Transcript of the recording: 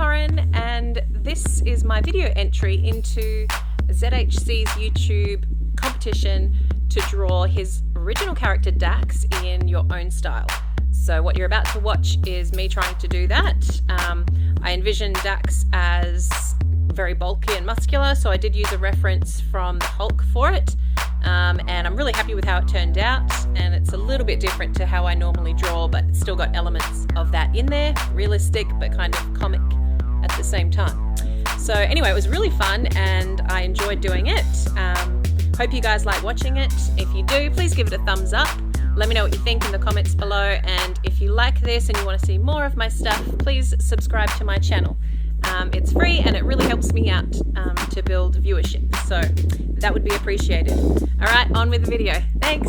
Torin, and this is my video entry into ZHC's YouTube competition to draw his original character Dax in your own style. So what you're about to watch is me trying to do that. I envisioned Dax as very bulky and muscular, so I did use a reference from the Hulk for it. And I'm really happy with how it turned out, and it's a little bit different to how I normally draw, but it's still got elements of that in there, realistic but kind of comic at the same time. So anyway, it was really fun and I enjoyed doing it. Hope you guys like watching it. If you do, please give it a thumbs up. Let me know what you think in the comments below, and if you like this and you want to see more of my stuff, please subscribe to my channel. It's free and it really helps me out to build viewership, so that would be appreciated. Alright, on with the video. Thanks!